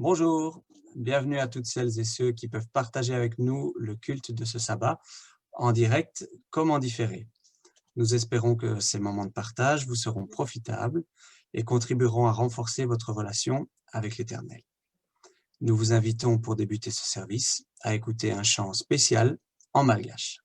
Bonjour, bienvenue à toutes celles et ceux qui peuvent partager avec nous le culte de ce sabbat, en direct comme en différé. Nous espérons que ces moments de partage vous seront profitables et contribueront à renforcer votre relation avec l'Éternel. Nous vous invitons pour débuter ce service à écouter un chant spécial en malgache.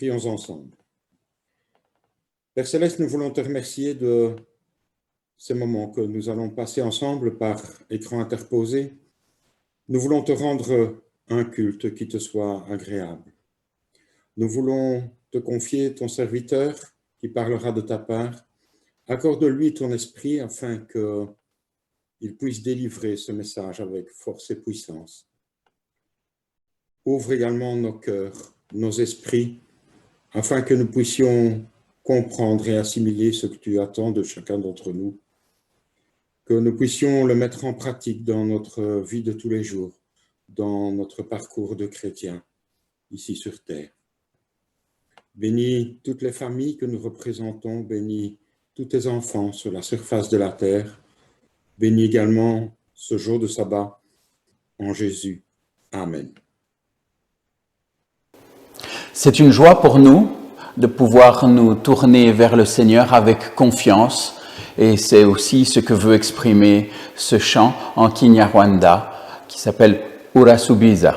Prions ensemble. Père Céleste, nous voulons te remercier de ces moments que nous allons passer ensemble par écran interposé. Nous voulons te rendre un culte qui te soit agréable. Nous voulons te confier ton serviteur qui parlera de ta part. Accorde-lui ton esprit afin qu'il puisse délivrer ce message avec force et puissance. Ouvre également nos cœurs, nos esprits, afin que nous puissions comprendre et assimiler ce que tu attends de chacun d'entre nous, que nous puissions le mettre en pratique dans notre vie de tous les jours, dans notre parcours de chrétien, ici sur terre. Bénis toutes les familles que nous représentons, bénis tous tes enfants sur la surface de la terre, bénis également ce jour de sabbat en Jésus. Amen. C'est une joie pour nous de pouvoir nous tourner vers le Seigneur avec confiance Et c'est aussi ce que veut exprimer ce chant en Kinyarwanda qui s'appelle Urasubiza.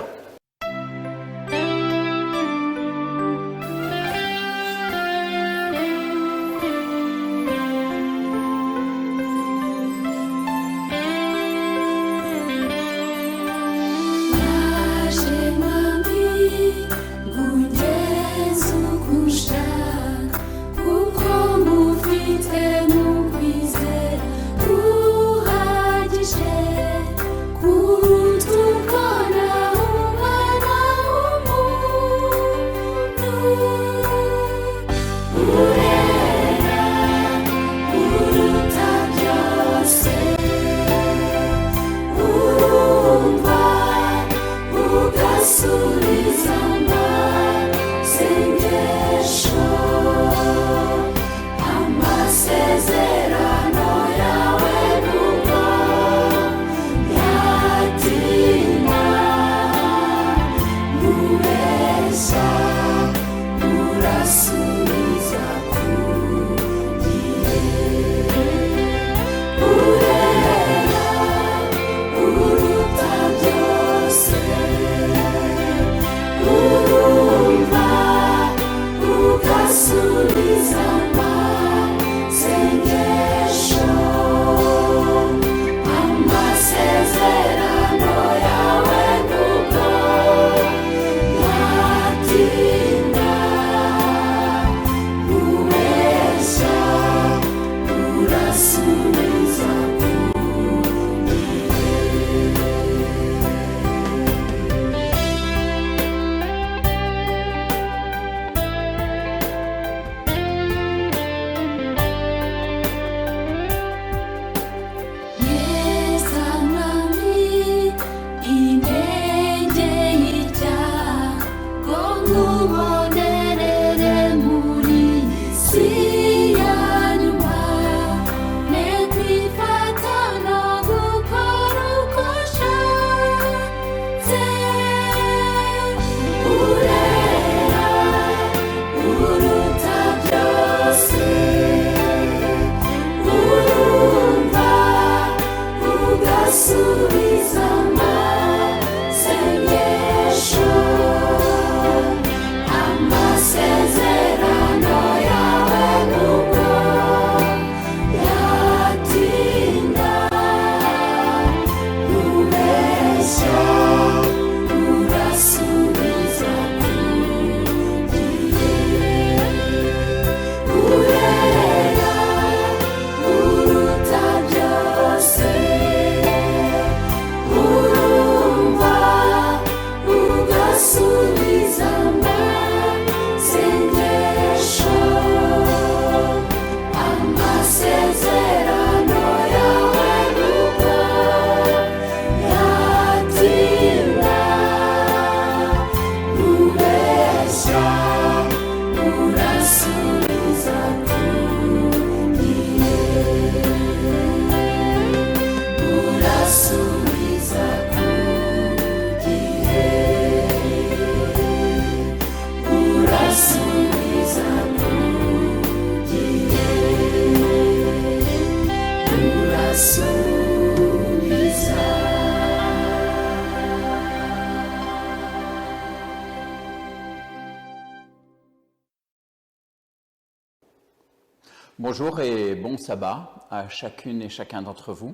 Bonjour et bon sabbat à chacune et chacun d'entre vous.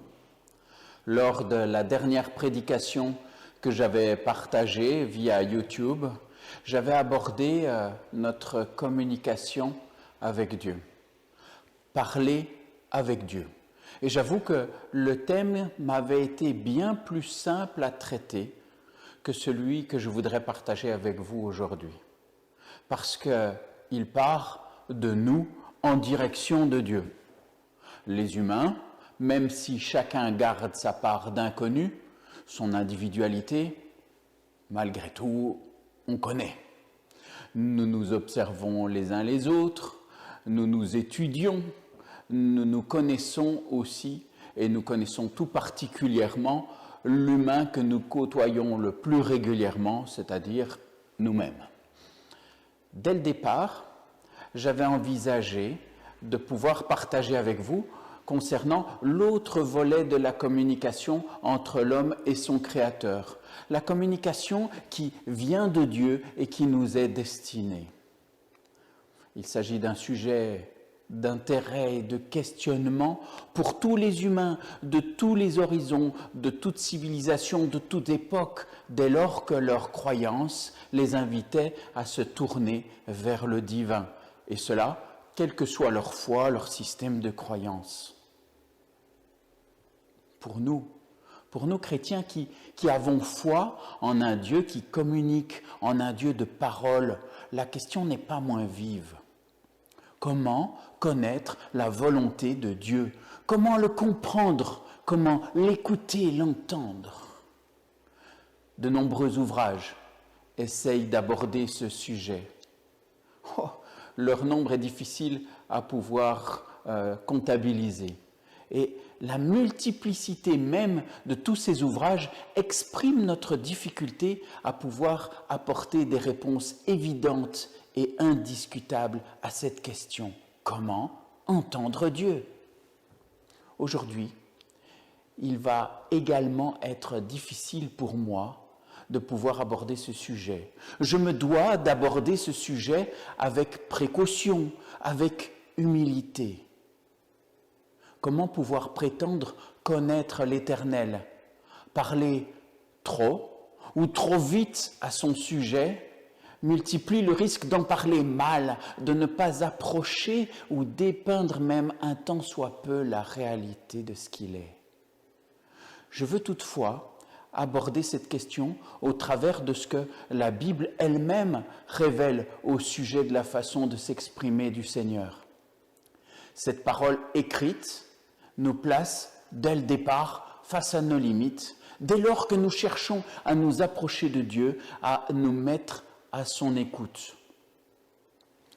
Lors de la dernière prédication que j'avais partagée via YouTube, j'avais abordé notre communication avec Dieu, parler avec Dieu. Et j'avoue que le thème m'avait été bien plus simple à traiter que celui que je voudrais partager avec vous aujourd'hui. Parce qu'il part de nous en direction de Dieu. Les humains, même si chacun garde sa part d'inconnu, son individualité, malgré tout, on connaît. Nous nous observons les uns les autres, nous nous étudions, nous nous connaissons aussi, et nous connaissons tout particulièrement l'humain que nous côtoyons le plus régulièrement, c'est-à-dire nous-mêmes. Dès le départ, j'avais envisagé de pouvoir partager avec vous concernant l'autre volet de la communication entre l'homme et son Créateur. La communication qui vient de Dieu et qui nous est destinée. Il s'agit d'un sujet d'intérêt et de questionnement pour tous les humains, de tous les horizons, de toute civilisation, de toute époque, dès lors que leur croyance les invitait à se tourner vers le divin. Et cela, quelle que soit leur foi, leur système de croyance. Pour nous chrétiens qui avons foi en un Dieu qui communique, en un Dieu de parole, la question n'est pas moins vive. Comment connaître la volonté de Dieu? Comment le comprendre? Comment l'écouter, l'entendre? De nombreux ouvrages essayent d'aborder ce sujet. Leur nombre est difficile à pouvoir comptabiliser. Et la multiplicité même de tous ces ouvrages exprime notre difficulté à pouvoir apporter des réponses évidentes et indiscutables à cette question. Comment entendre Dieu? Aujourd'hui, il va également être difficile pour moi de pouvoir aborder ce sujet. Je me dois d'aborder ce sujet avec précaution, avec humilité. Comment pouvoir prétendre connaître l'Éternel? Parler trop ou trop vite à son sujet multiplie le risque d'en parler mal, de ne pas approcher ou dépeindre même un tant soit peu la réalité de ce qu'il est. Je veux toutefois aborder cette question au travers de ce que la Bible elle-même révèle au sujet de la façon de s'exprimer du Seigneur. Cette parole écrite nous place dès le départ face à nos limites, dès lors que nous cherchons à nous approcher de Dieu, à nous mettre à son écoute.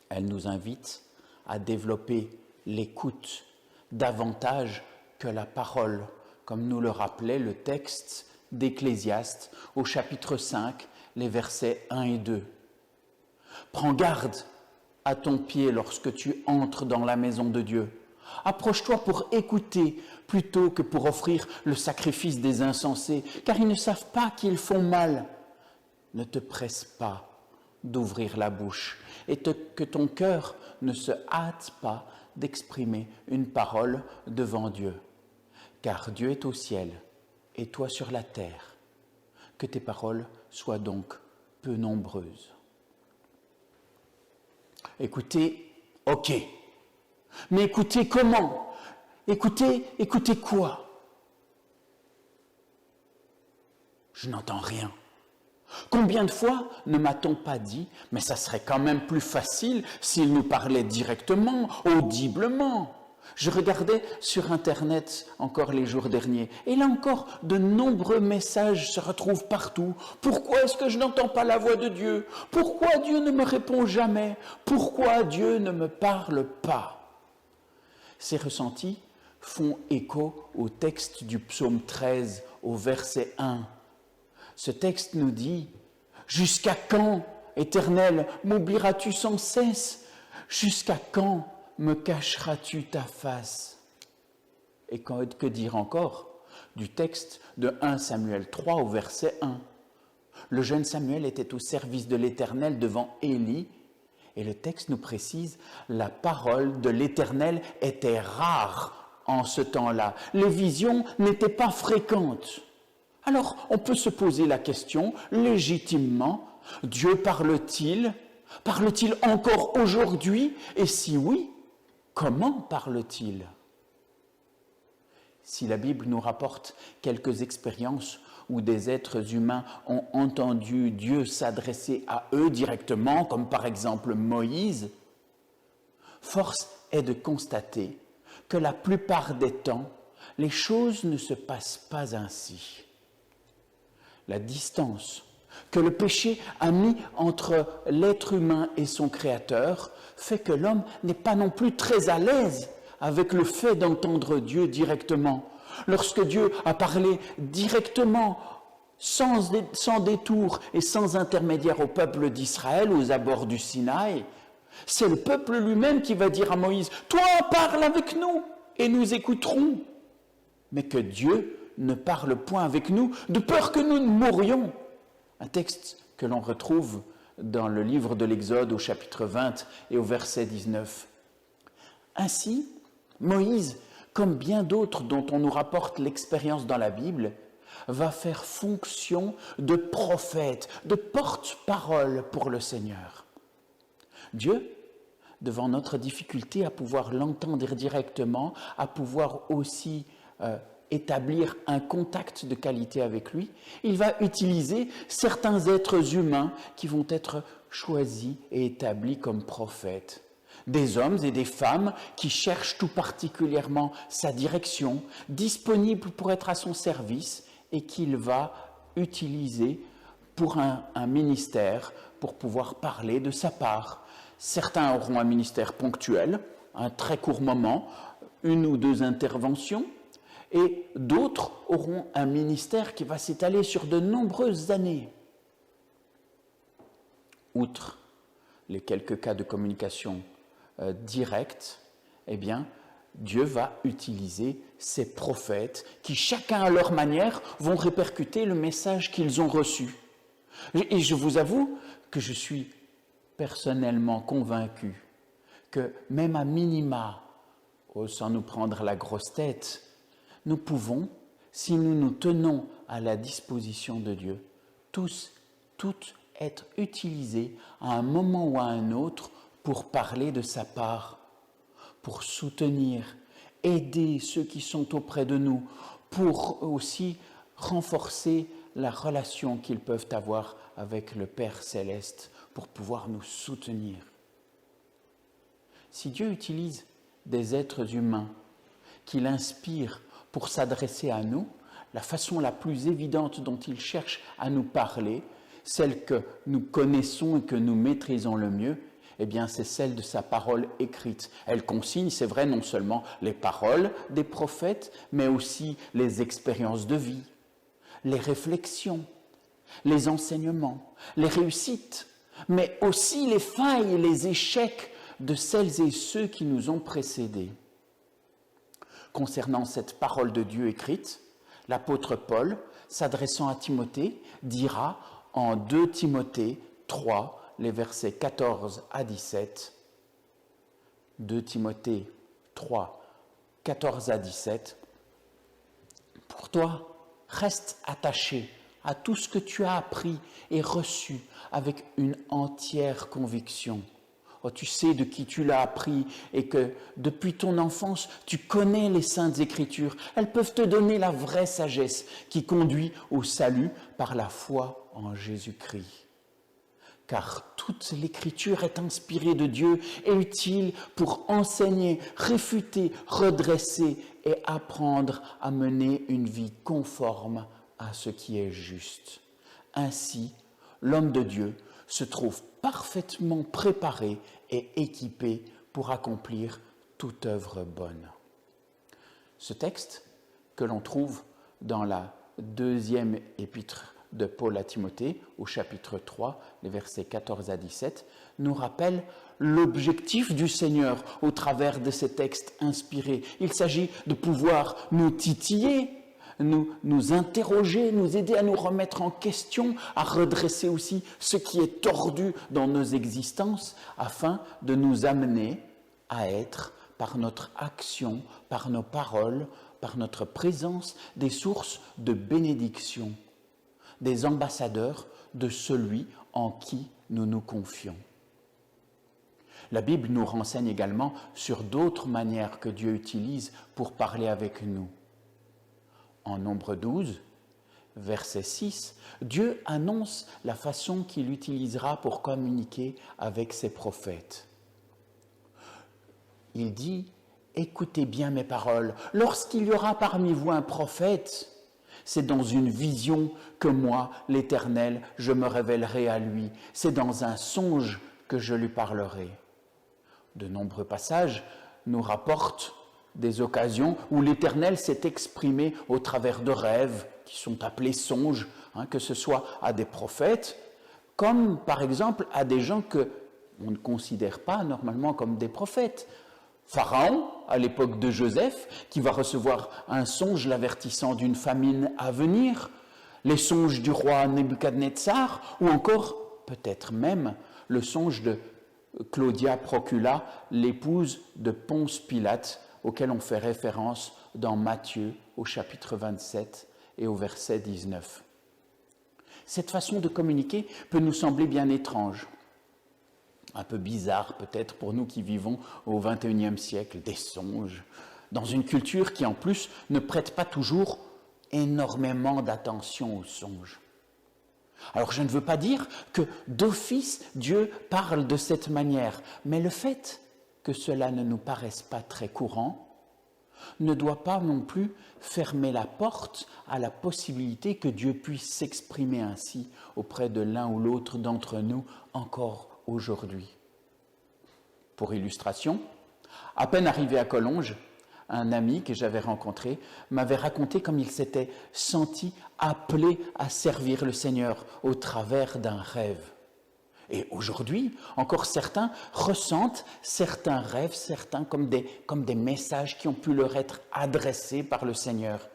Elle nous invite à développer l'écoute davantage que la parole, comme nous le rappelait le texte d'Ecclésiaste au chapitre 5, les versets 1 et 2. Prends garde à ton pied lorsque tu entres dans la maison de Dieu. Approche-toi pour écouter plutôt que pour offrir le sacrifice des insensés, car ils ne savent pas qu'ils font mal. Ne te presse pas d'ouvrir la bouche et que ton cœur ne se hâte pas d'exprimer une parole devant Dieu. Car Dieu est au ciel et toi sur la terre. Que tes paroles soient donc peu nombreuses. Écoutez, ok. Mais écoutez comment? Écoutez quoi? Je n'entends rien. Combien de fois ne m'a-t-on pas dit, mais ça serait quand même plus facile s'il nous parlait directement, audiblement. Je regardais sur Internet encore les jours derniers, et là encore, de nombreux messages se retrouvent partout. Pourquoi est-ce que je n'entends pas la voix de Dieu? Pourquoi Dieu ne me répond jamais? Pourquoi Dieu ne me parle pas? Ces ressentis font écho au texte du psaume 13, au verset 1. Ce texte nous dit « Jusqu'à quand, Éternel, m'oublieras-tu sans cesse? Jusqu'à quand me cacheras-tu ta face ?» Et que dire encore du texte de 1 Samuel 3 au verset 1. Le jeune Samuel était au service de l'Éternel devant Élie, et le texte nous précise « La parole de l'Éternel était rare en ce temps-là. Les visions n'étaient pas fréquentes. » Alors, on peut se poser la question, légitimement, Dieu parle-t-il? Parle-t-il encore aujourd'hui? Et si oui, comment parle-t-il? Si la Bible nous rapporte quelques expériences où des êtres humains ont entendu Dieu s'adresser à eux directement, comme par exemple Moïse, force est de constater que la plupart des temps, les choses ne se passent pas ainsi. La distance que le péché a mis entre l'être humain et son Créateur fait que l'homme n'est pas non plus très à l'aise avec le fait d'entendre Dieu directement. Lorsque Dieu a parlé directement, sans détour et sans intermédiaire au peuple d'Israël aux abords du Sinaï, c'est le peuple lui-même qui va dire à Moïse « Toi, parle avec nous !» et nous écouterons. Mais que Dieu ne parle point avec nous, de peur que nous ne mourions. Un texte que l'on retrouve dans le livre de l'Exode au chapitre 20 et au verset 19. Ainsi, Moïse, comme bien d'autres dont on nous rapporte l'expérience dans la Bible, va faire fonction de prophète, de porte-parole pour le Seigneur. Dieu, devant notre difficulté à pouvoir l'entendre directement, à pouvoir aussi établir un contact de qualité avec lui, il va utiliser certains êtres humains qui vont être choisis et établis comme prophètes. Des hommes et des femmes qui cherchent tout particulièrement sa direction, disponibles pour être à son service et qu'il va utiliser pour un ministère, pour pouvoir parler de sa part. Certains auront un ministère ponctuel, un très court moment, une ou deux interventions, et d'autres auront un ministère qui va s'étaler sur de nombreuses années. Outre les quelques cas de communication directe, eh bien, Dieu va utiliser ces prophètes qui, chacun à leur manière, vont répercuter le message qu'ils ont reçu. Et je vous avoue que je suis personnellement convaincu que même à minima, sans nous prendre la grosse tête, nous pouvons, si nous nous tenons à la disposition de Dieu, toutes être utilisés à un moment ou à un autre pour parler de sa part, pour soutenir, aider ceux qui sont auprès de nous, pour aussi renforcer la relation qu'ils peuvent avoir avec le Père Céleste, pour pouvoir nous soutenir. Si Dieu utilise des êtres humains qu'il inspire pour s'adresser à nous, la façon la plus évidente dont il cherche à nous parler, celle que nous connaissons et que nous maîtrisons le mieux, eh bien, c'est celle de sa parole écrite. Elle consigne, c'est vrai, non seulement les paroles des prophètes, mais aussi les expériences de vie, les réflexions, les enseignements, les réussites, mais aussi les failles et les échecs de celles et ceux qui nous ont précédés. Concernant cette parole de Dieu écrite, l'apôtre Paul, s'adressant à Timothée, dira en 2 Timothée 3, les versets 14 à 17, 2 Timothée 3, 14 à 17, « Pour toi, reste attaché à tout ce que tu as appris et reçu avec une entière conviction. Oh, tu sais de qui tu l'as appris et que depuis ton enfance, tu connais les saintes Écritures. Elles peuvent te donner la vraie sagesse qui conduit au salut par la foi en Jésus-Christ. Car toute l'Écriture est inspirée de Dieu et utile pour enseigner, réfuter, redresser et apprendre à mener une vie conforme à ce qui est juste. Ainsi, l'homme de Dieu se trouve parfaitement préparé et équipé pour accomplir toute œuvre bonne. Ce texte, que l'on trouve dans la 2e épître de Paul à Timothée, au chapitre 3, les versets 14 à 17, nous rappelle l'objectif du Seigneur au travers de ces textes inspirés. Il s'agit de pouvoir nous titiller, nous interroger, nous aider à nous remettre en question, à redresser aussi ce qui est tordu dans nos existences, afin de nous amener à être, par notre action, par nos paroles, par notre présence, des sources de bénédiction, des ambassadeurs de celui en qui nous nous confions. La Bible nous renseigne également sur d'autres manières que Dieu utilise pour parler avec nous. En Nombre 12, verset 6, Dieu annonce la façon qu'il utilisera pour communiquer avec ses prophètes. Il dit « Écoutez bien mes paroles, lorsqu'il y aura parmi vous un prophète, c'est dans une vision que moi, l'Éternel, je me révélerai à lui. C'est dans un songe que je lui parlerai. » De nombreux passages nous rapportent des occasions où l'Éternel s'est exprimé au travers de rêves qui sont appelés songes, que ce soit à des prophètes, comme par exemple à des gens que on ne considère pas normalement comme des prophètes. Pharaon, à l'époque de Joseph, qui va recevoir un songe l'avertissant d'une famine à venir, les songes du roi Nebuchadnezzar, ou encore peut-être même le songe de Claudia Procula, l'épouse de Ponce Pilate, auquel on fait référence dans Matthieu au chapitre 27 et au verset 19. Cette façon de communiquer peut nous sembler bien étrange, un peu bizarre peut-être pour nous qui vivons au XXIe siècle, des songes, dans une culture qui en plus ne prête pas toujours énormément d'attention aux songes. Alors je ne veux pas dire que d'office Dieu parle de cette manière, mais le fait que cela ne nous paraisse pas très courant ne doit pas non plus fermer la porte à la possibilité que Dieu puisse s'exprimer ainsi auprès de l'un ou l'autre d'entre nous encore aujourd'hui. Pour illustration, à peine arrivé à Collonges, un ami que j'avais rencontré m'avait raconté comme il s'était senti appelé à servir le Seigneur au travers d'un rêve. Et aujourd'hui, encore certains ressentent certains rêves, certains comme des messages qui ont pu leur être adressés par le Seigneur.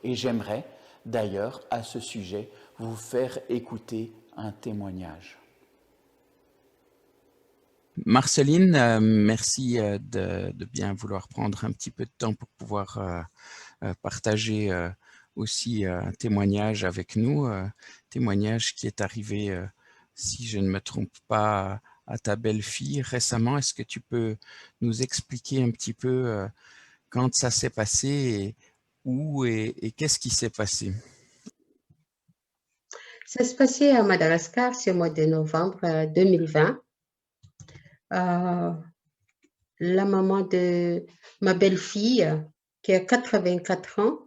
Et j'aimerais d'ailleurs à ce sujet vous faire écouter un témoignage. Marceline, merci de bien vouloir prendre un petit peu de temps pour pouvoir partager aussi un témoignage avec nous, témoignage qui est arrivé, si je ne me trompe pas, à ta belle-fille récemment. Est-ce que tu peux nous expliquer un petit peu quand ça s'est passé et où et qu'est-ce qui s'est passé? Ça se passait à Madagascar ce mois de novembre 2020. La maman de ma belle-fille, qui a 84 ans,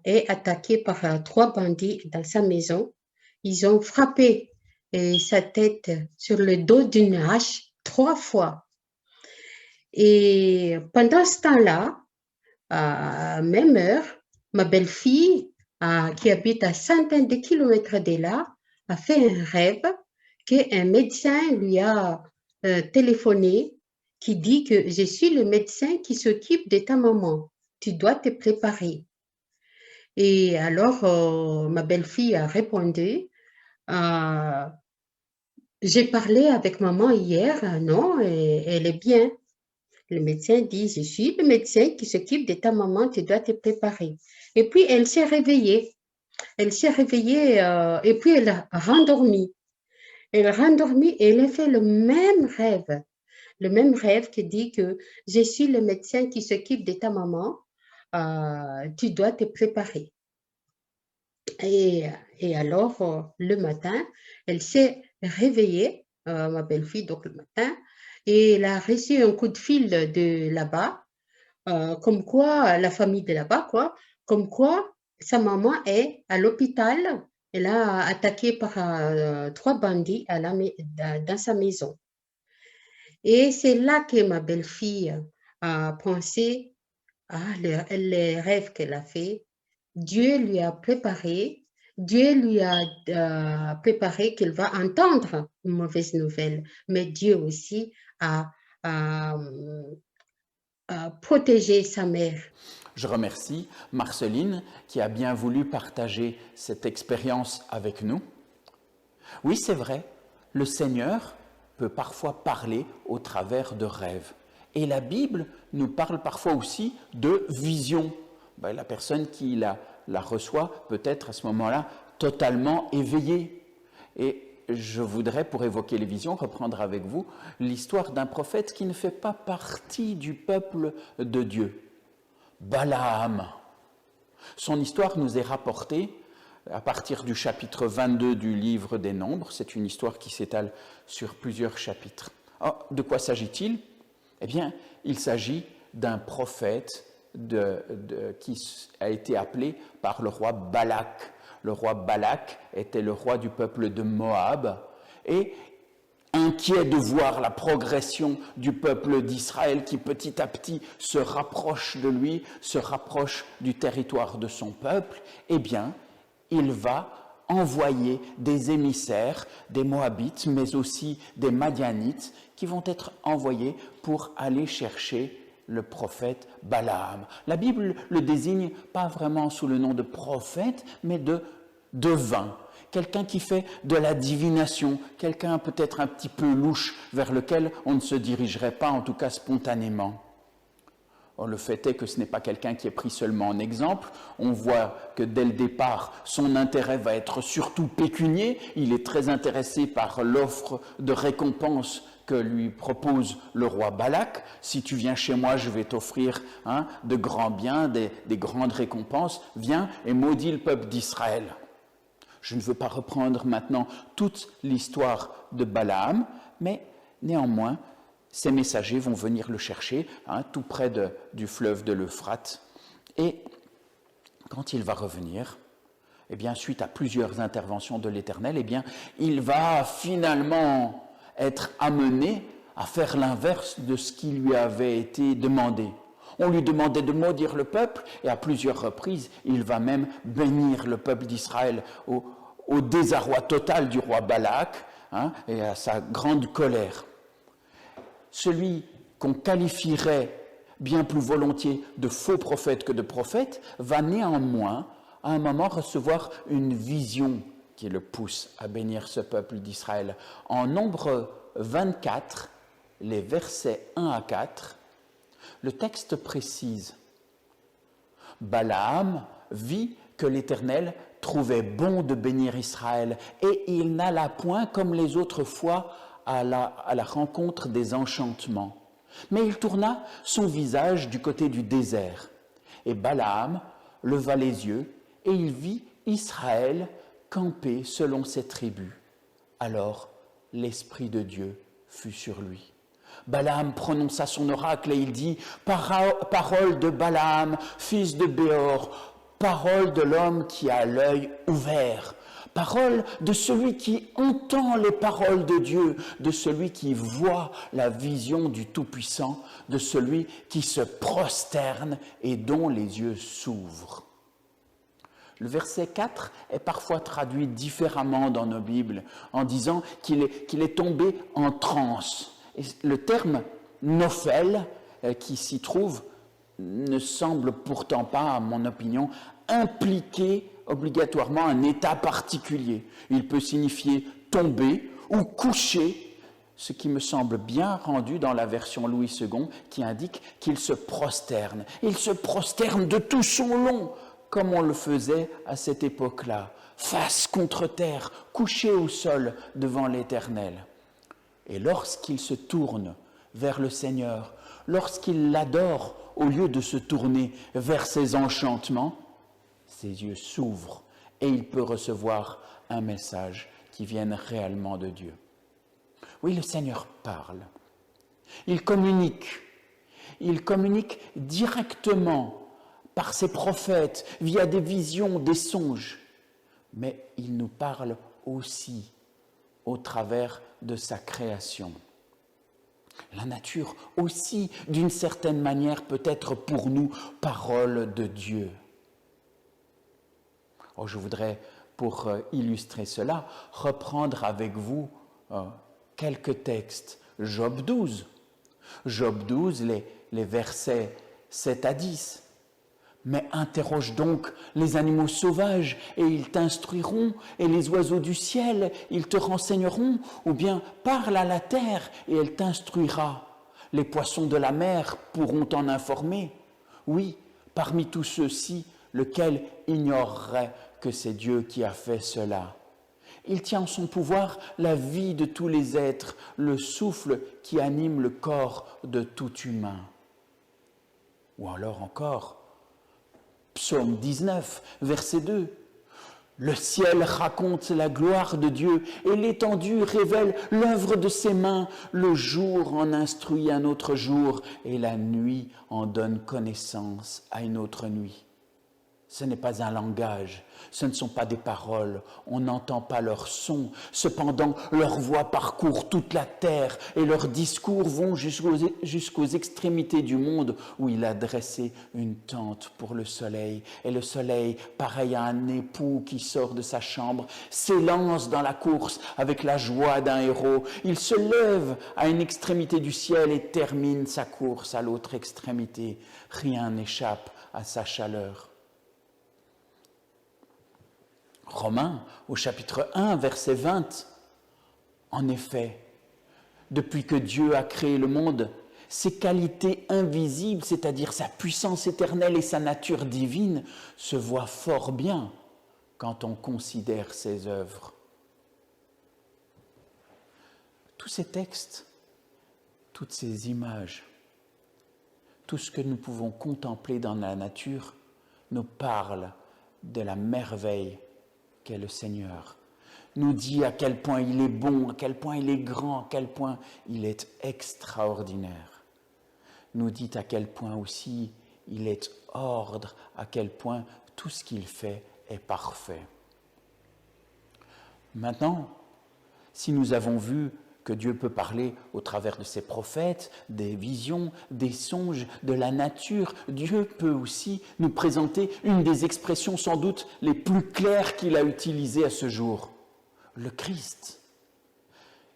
est attaquée par 3 bandits dans sa maison. Ils ont frappé sa tête sur le dos d'une hache 3 fois. Et pendant ce temps-là, à même heure, ma belle-fille, qui habite à centaines de kilomètres de là, a fait un rêve qu'un médecin lui a téléphoné, qui dit que je suis le médecin qui s'occupe de ta maman, tu dois te préparer. Et alors, ma belle-fille a répondu, j'ai parlé avec maman hier, non, elle est bien. Le médecin dit, je suis le médecin qui s'occupe de ta maman, tu dois te préparer. Et puis, elle s'est réveillée. Elle s'est réveillée et puis elle a rendormi. Elle a rendormi et elle a fait le même rêve qui dit que je suis le médecin qui s'occupe de ta maman, tu dois te préparer. Et alors, le matin, elle s'est réveillée, ma belle-fille, donc le matin, et elle a reçu un coup de fil de là-bas, comme quoi, la famille de là-bas, quoi, comme quoi sa maman est à l'hôpital. Elle a attaqué par 3 bandits dans sa maison. Et c'est là que ma belle-fille a pensé à les rêves qu'elle a fait. Dieu lui a préparé qu'elle va entendre une mauvaise nouvelle, mais Dieu aussi a protégé sa mère. Je remercie Marceline qui a bien voulu partager cette expérience avec nous. Oui, c'est vrai, le Seigneur peut parfois parler au travers de rêves. Et la Bible nous parle parfois aussi de visions. La personne qui la reçoit peut être à ce moment-là totalement éveillée. Et je voudrais, pour évoquer les visions, reprendre avec vous l'histoire d'un prophète qui ne fait pas partie du peuple de Dieu. Balaam. Son histoire nous est rapportée à partir du chapitre 22 du livre des Nombres. C'est une histoire qui s'étale sur plusieurs chapitres. Alors, de quoi s'agit-il? Eh bien, il s'agit d'un prophète qui a été appelé par le roi Balak. Le roi Balak était le roi du peuple de Moab et inquiet de voir la progression du peuple d'Israël qui petit à petit se rapproche de lui, se rapproche du territoire de son peuple, eh bien, il va envoyer des émissaires, des Moabites, mais aussi des Madianites, qui vont être envoyés pour aller chercher le prophète Balaam. La Bible le désigne pas vraiment sous le nom de prophète, mais de devin. Quelqu'un qui fait de la divination, quelqu'un peut-être un petit peu louche vers lequel on ne se dirigerait pas, en tout cas spontanément. Or, le fait est que ce n'est pas quelqu'un qui est pris seulement en exemple. On voit que dès le départ, son intérêt va être surtout pécunier. Il est très intéressé par l'offre de récompense que lui propose le roi Balak. Si tu viens chez moi, je vais t'offrir de grands biens, des grandes récompenses. Viens et maudis le peuple d'Israël. Je ne veux pas reprendre maintenant toute l'histoire de Balaam, mais néanmoins, ces messagers vont venir le chercher tout près du fleuve de l'Euphrate. Et quand il va revenir, eh bien, suite à plusieurs interventions de l'Éternel, eh bien, il va finalement être amené à faire l'inverse de ce qui lui avait été demandé. On lui demandait de maudire le peuple, et à plusieurs reprises, il va même bénir le peuple d'Israël au désarroi total du roi Balak et à sa grande colère. Celui qu'on qualifierait bien plus volontiers de faux prophète que de prophète va néanmoins, à un moment, recevoir une vision qui le pousse à bénir ce peuple d'Israël. En Nombre 24, les versets 1 à 4, le texte précise « Balaam vit que l'Éternel trouvait bon de bénir Israël, et il n'alla point comme les autres fois à la rencontre des enchantements. Mais il tourna son visage du côté du désert. Et Balaam leva les yeux, et il vit Israël camper selon ses tribus. Alors l'Esprit de Dieu fut sur lui. Balaam prononça son oracle et il dit « Parole de Balaam, fils de Béor, parole de l'homme qui a l'œil ouvert. » Parole de celui qui entend les paroles de Dieu, de celui qui voit la vision du Tout-Puissant, de celui qui se prosterne et dont les yeux s'ouvrent. Le verset 4 est parfois traduit différemment dans nos Bibles, en disant qu'il est tombé en transe. Et le terme « nophel » qui s'y trouve ne semble pourtant pas, à mon opinion, impliquer obligatoirement un état particulier. Il peut signifier tomber ou coucher, ce qui me semble bien rendu dans la version Louis II qui indique qu'il se prosterne. Il se prosterne de tout son long, comme on le faisait à cette époque-là, face contre terre, couché au sol devant l'Éternel. Et lorsqu'il se tourne vers le Seigneur, lorsqu'il l'adore au lieu de se tourner vers ses enchantements, ses yeux s'ouvrent et il peut recevoir un message qui vienne réellement de Dieu. Oui, le Seigneur parle. Il communique directement par ses prophètes, via des visions, des songes. Mais il nous parle aussi au travers de sa création. La nature aussi, d'une certaine manière, peut être pour nous parole de Dieu. Oh, je voudrais, pour illustrer cela, reprendre avec vous quelques textes. Job 12. Job 12, les versets 7 à 10. Mais interroge donc les animaux sauvages et ils t'instruiront, et les oiseaux du ciel, ils te renseigneront, ou bien parle à la terre et elle t'instruira. Les poissons de la mer pourront t'en informer. Oui, parmi tous ceux-ci, lequel ignorerait que c'est Dieu qui a fait cela? Il tient en son pouvoir la vie de tous les êtres, le souffle qui anime le corps de tout humain. Ou alors encore, Psaume 19, verset 2. Le ciel raconte la gloire de Dieu et l'étendue révèle l'œuvre de ses mains. Le jour en instruit un autre jour et la nuit en donne connaissance à une autre nuit. Ce n'est pas un langage, ce ne sont pas des paroles, on n'entend pas leur son. Cependant, leur voix parcourt toute la terre et leurs discours vont jusqu'aux extrémités du monde où il a dressé une tente pour le soleil. Et le soleil, pareil à un époux qui sort de sa chambre, s'élance dans la course avec la joie d'un héros. Il se lève à une extrémité du ciel et termine sa course à l'autre extrémité. Rien n'échappe à sa chaleur. Romains, au chapitre 1, verset 20. En effet, depuis que Dieu a créé le monde, ses qualités invisibles, c'est-à-dire sa puissance éternelle et sa nature divine, se voient fort bien quand on considère ses œuvres. Tous ces textes, toutes ces images, tout ce que nous pouvons contempler dans la nature nous parle de la merveille qu'est le Seigneur, nous dit à quel point il est bon, à quel point il est grand, à quel point il est extraordinaire. Nous dit à quel point aussi il est ordre, à quel point tout ce qu'il fait est parfait. Maintenant, si nous avons vu que Dieu peut parler au travers de ses prophètes, des visions, des songes, de la nature, Dieu peut aussi nous présenter une des expressions sans doute les plus claires qu'il a utilisées à ce jour, le Christ.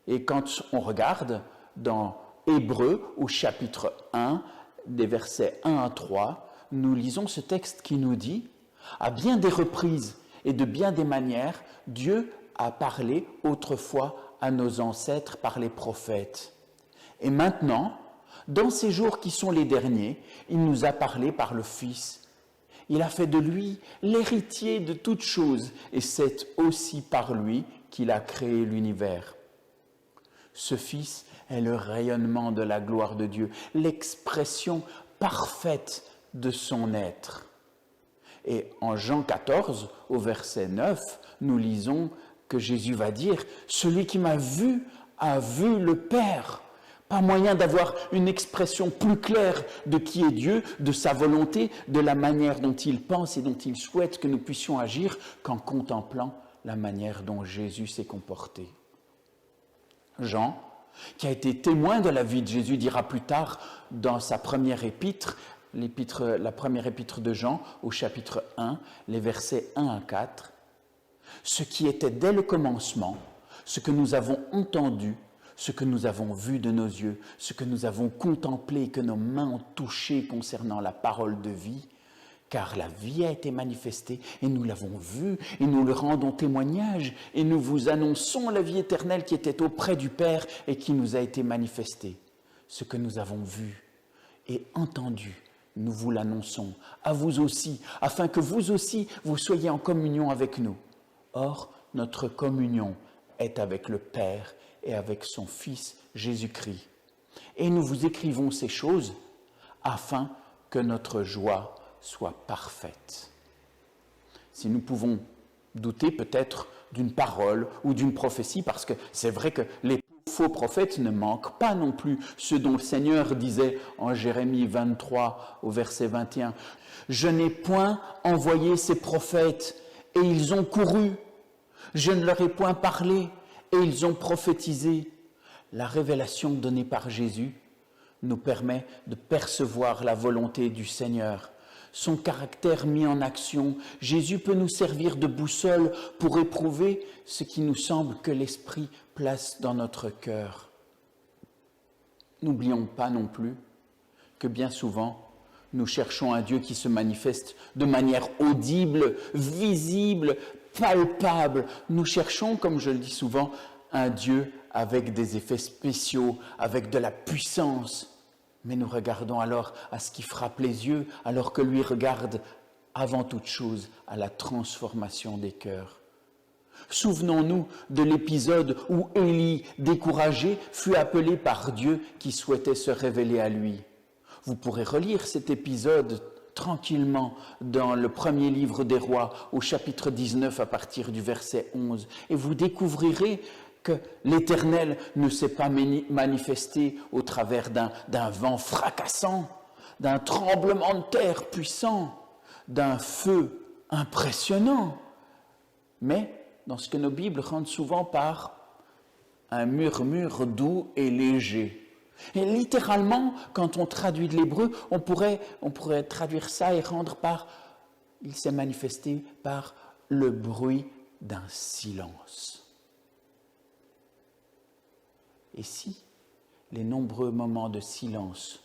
Et quand on regarde dans Hébreux au chapitre 1, des versets 1 à 3, nous lisons ce texte qui nous dit « À bien des reprises et de bien des manières, Dieu a parlé autrefois à nos ancêtres par les prophètes. Et maintenant, dans ces jours qui sont les derniers, il nous a parlé par le Fils. Il a fait de lui l'héritier de toutes choses, et c'est aussi par lui qu'il a créé l'univers. Ce Fils est le rayonnement de la gloire de Dieu, l'expression parfaite de son être. Et en Jean 14, au verset 9, nous lisons que Jésus va dire « Celui qui m'a vu a vu le Père ». Pas moyen d'avoir une expression plus claire de qui est Dieu, de sa volonté, de la manière dont il pense et dont il souhaite que nous puissions agir qu'en contemplant la manière dont Jésus s'est comporté. Jean, qui a été témoin de la vie de Jésus, dira plus tard dans sa première épître, la première épître de Jean, au chapitre 1, les versets 1 à 4, « Ce qui était dès le commencement, ce que nous avons entendu, ce que nous avons vu de nos yeux, ce que nous avons contemplé et que nos mains ont touché concernant la parole de vie, car la vie a été manifestée et nous l'avons vue et nous le rendons témoignage et nous vous annonçons la vie éternelle qui était auprès du Père et qui nous a été manifestée. Ce que nous avons vu et entendu, nous vous l'annonçons à vous aussi, afin que vous aussi vous soyez en communion avec nous. Or, notre communion est avec le Père et avec son Fils Jésus-Christ. Et nous vous écrivons ces choses afin que notre joie soit parfaite. Si nous pouvons douter peut-être d'une parole ou d'une prophétie, parce que c'est vrai que les faux prophètes ne manquent pas non plus, ce dont le Seigneur disait en Jérémie 23 au verset 21, « Je n'ai point envoyé ces prophètes et ils ont couru, je ne leur ai point parlé et ils ont prophétisé. » La révélation donnée par Jésus nous permet de percevoir la volonté du Seigneur. Son caractère mis en action, Jésus peut nous servir de boussole pour éprouver ce qui nous semble que l'Esprit place dans notre cœur. N'oublions pas non plus que bien souvent, nous cherchons un Dieu qui se manifeste de manière audible, visible, palpable. Nous cherchons, comme je le dis souvent, un Dieu avec des effets spéciaux, avec de la puissance. Mais nous regardons alors à ce qui frappe les yeux, alors que lui regarde avant toute chose à la transformation des cœurs. Souvenons-nous de l'épisode où Élie, découragé, fut appelé par Dieu qui souhaitait se révéler à lui. Vous pourrez relire cet épisode tranquillement dans le premier livre des rois, au chapitre 19 à partir du verset 11, et vous découvrirez que l'Éternel ne s'est pas manifesté au travers d'un vent fracassant, d'un tremblement de terre puissant, d'un feu impressionnant, mais dans ce que nos Bibles rendent souvent par un murmure doux et léger. Et littéralement, quand on traduit de l'hébreu, on pourrait traduire ça et rendre par « il s'est manifesté par le bruit d'un silence ». Et si les nombreux moments de silence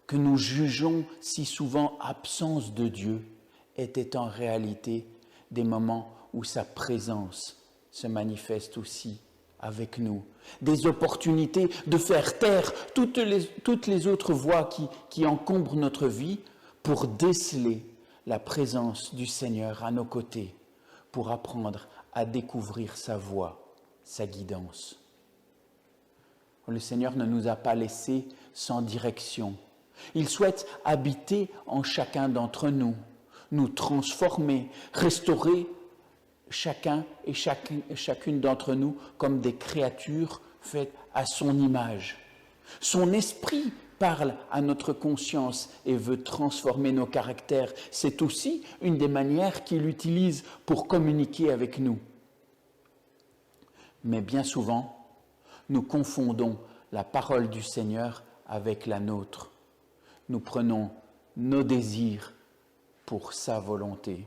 que nous jugeons si souvent absence de Dieu étaient en réalité des moments où sa présence se manifeste aussi avec nous, des opportunités de faire taire toutes les autres voix qui encombrent notre vie pour déceler la présence du Seigneur à nos côtés, pour apprendre à découvrir sa voix, sa guidance. Le Seigneur ne nous a pas laissés sans direction. Il souhaite habiter en chacun d'entre nous, nous transformer, restaurer chacun et chacune d'entre nous comme des créatures faites à son image. Son esprit parle à notre conscience et veut transformer nos caractères. C'est aussi une des manières qu'il utilise pour communiquer avec nous. Mais bien souvent, nous confondons la parole du Seigneur avec la nôtre. Nous prenons nos désirs pour sa volonté.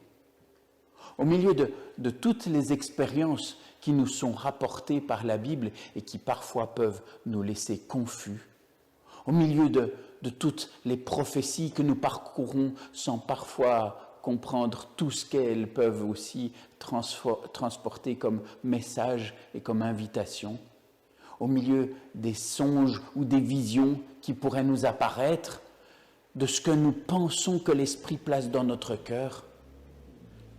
Au milieu de toutes les expériences qui nous sont rapportées par la Bible et qui parfois peuvent nous laisser confus, au milieu de toutes les prophéties que nous parcourons sans parfois comprendre tout ce qu'elles peuvent aussi transporter comme message et comme invitation, au milieu des songes ou des visions qui pourraient nous apparaître, de ce que nous pensons que l'Esprit place dans notre cœur,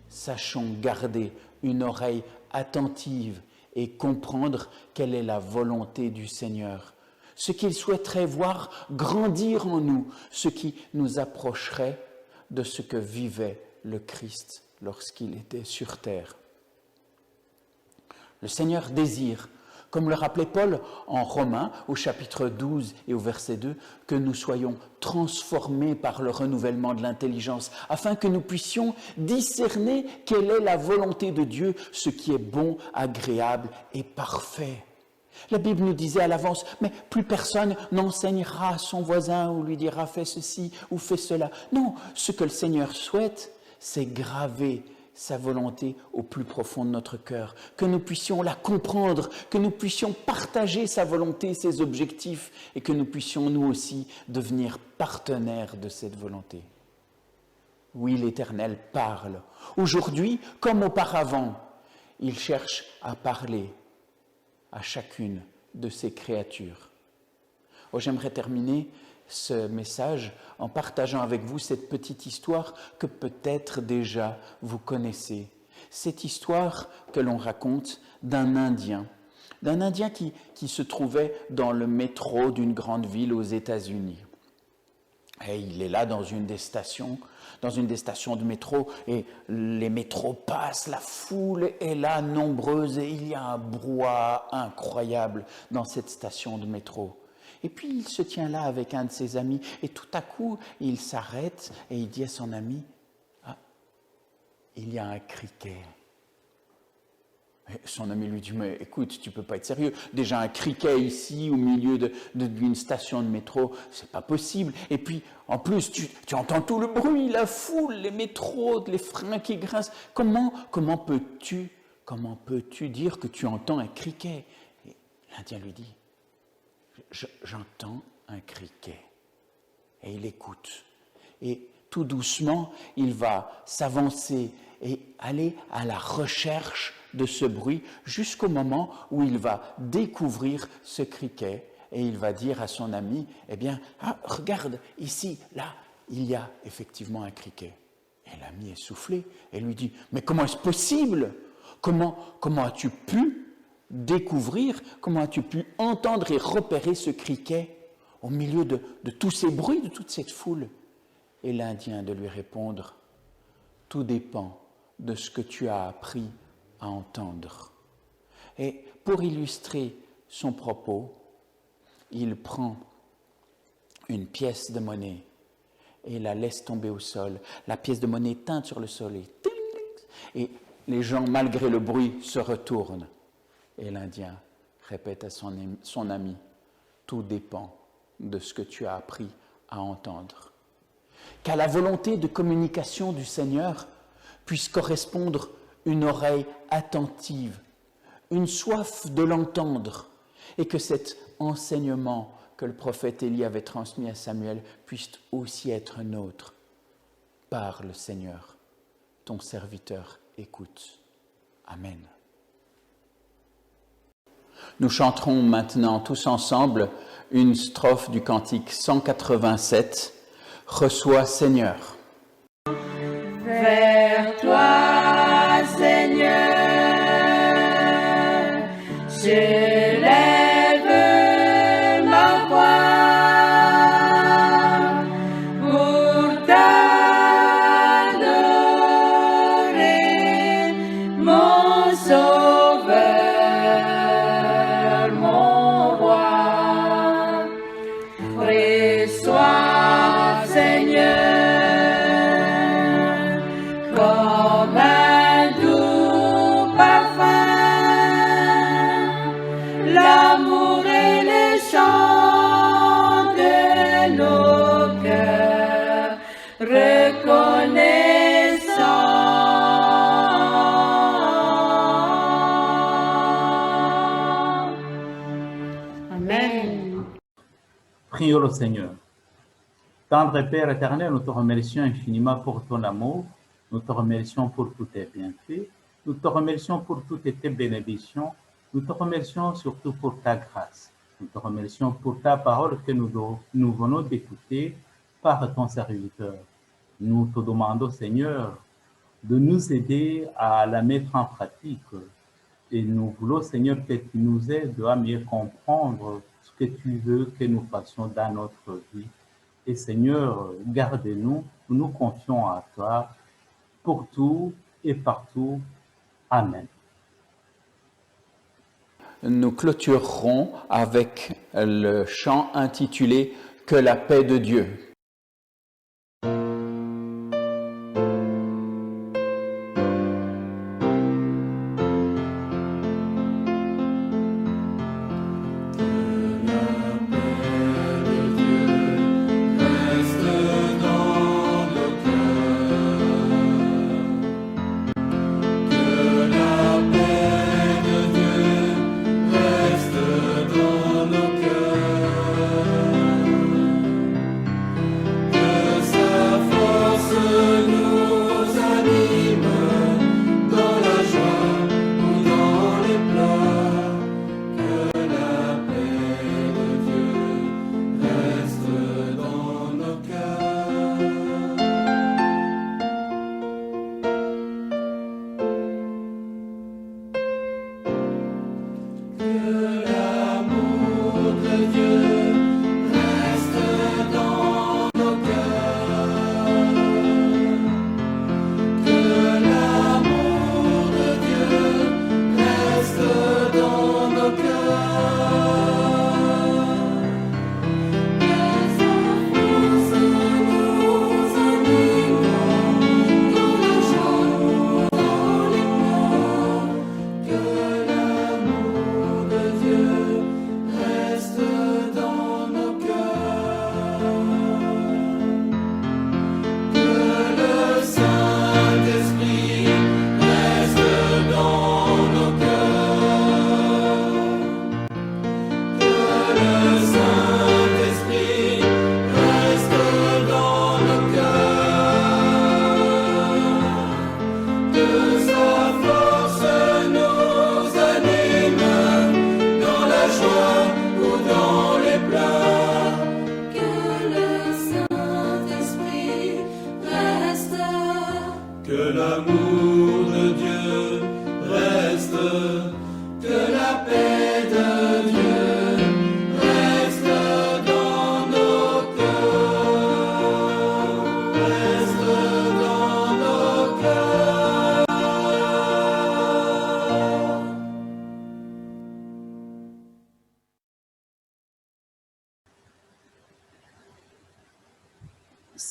sachons garder une oreille attentive et comprendre quelle est la volonté du Seigneur, ce qu'il souhaiterait voir grandir en nous, ce qui nous approcherait de ce que vivait le Christ lorsqu'il était sur terre. Le Seigneur désire, comme le rappelait Paul en Romains, au chapitre 12 et au verset 2, que nous soyons transformés par le renouvellement de l'intelligence, afin que nous puissions discerner quelle est la volonté de Dieu, ce qui est bon, agréable et parfait. La Bible nous disait à l'avance, mais plus personne n'enseignera à son voisin ou lui dira « fais ceci ou fais cela ». Non, ce que le Seigneur souhaite, c'est graver sa volonté au plus profond de notre cœur, que nous puissions la comprendre, que nous puissions partager sa volonté, ses objectifs, et que nous puissions nous aussi devenir partenaires de cette volonté. Oui, l'Éternel parle. Aujourd'hui, comme auparavant, il cherche à parler à chacune de ses créatures. J'aimerais terminer ce message en partageant avec vous cette petite histoire que peut-être déjà vous connaissez. Cette histoire que l'on raconte d'un Indien qui se trouvait dans le métro d'une grande ville aux États-Unis. Et il est là dans une des stations de métro, et les métros passent, la foule est là nombreuse, et il y a un brouhaha incroyable dans cette station de métro. Et puis il se tient là avec un de ses amis, et tout à coup il s'arrête et il dit à son ami « Ah, il y a un criquet ». Et son ami lui dit « Mais écoute, tu peux pas être sérieux. Déjà un criquet ici, au milieu d'une station de métro, c'est pas possible. Et puis, en plus, tu entends tout le bruit, la foule, les métros, les freins qui grincent. Comment peux-tu dire que tu entends un criquet ?» Et l'Indien lui dit « J'entends un criquet. » Et il écoute. Et tout doucement, il va s'avancer et aller à la recherche de ce bruit jusqu'au moment où il va découvrir ce criquet et il va dire à son ami, eh bien, regarde, ici, là, il y a effectivement un criquet. Et l'ami est soufflé et lui dit, mais comment est-ce possible ? Comment as-tu pu découvrir, comment as-tu pu entendre et repérer ce criquet au milieu de tous ces bruits, de toute cette foule ? Et l'Indien de lui répondre, tout dépend de ce que tu as appris à entendre. Et pour illustrer son propos, il prend une pièce de monnaie et la laisse tomber au sol. La pièce de monnaie teinte sur le sol et les gens, malgré le bruit, se retournent. Et l'Indien répète à son ami, tout dépend de ce que tu as appris à entendre. Qu'à la volonté de communication du Seigneur puisse correspondre une oreille attentive, une soif de l'entendre, et que cet enseignement que le prophète Élie avait transmis à Samuel puisse aussi être nôtre. Parle, Seigneur, ton serviteur écoute. Amen. Nous chanterons maintenant tous ensemble une strophe du cantique 187, « Reçois, Seigneur ». Vers toi, Seigneur, j'élève ma voix pour t'adorer, mon Sauveur, mon roi. Reçois, Seigneur, comme un doux parfum, l'amour et les chants de nos cœurs reconnaissants. Amen. Prions le Seigneur. Tendre Père éternel, nous te remercions infiniment pour ton amour. Nous te remercions pour tous tes bienfaits. Nous te remercions pour toutes tes bénédictions. Nous te remercions surtout pour ta grâce. Nous te remercions pour ta parole que nous venons d'écouter par ton serviteur. Nous te demandons, Seigneur, de nous aider à la mettre en pratique. Et nous voulons, Seigneur, que tu nous aides à mieux comprendre ce que tu veux que nous fassions dans notre vie. Et Seigneur, garde-nous, nous nous confions à toi pour tout et partout. Amen. Nous clôturerons avec le chant intitulé « Que la paix de Dieu ».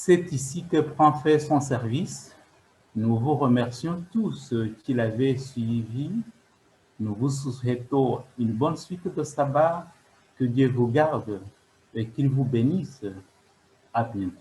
C'est ici que prend fin son service. Nous vous remercions tous qui l'avez suivi. Nous vous souhaitons une bonne suite de sabbat. Que Dieu vous garde et qu'il vous bénisse. À bientôt.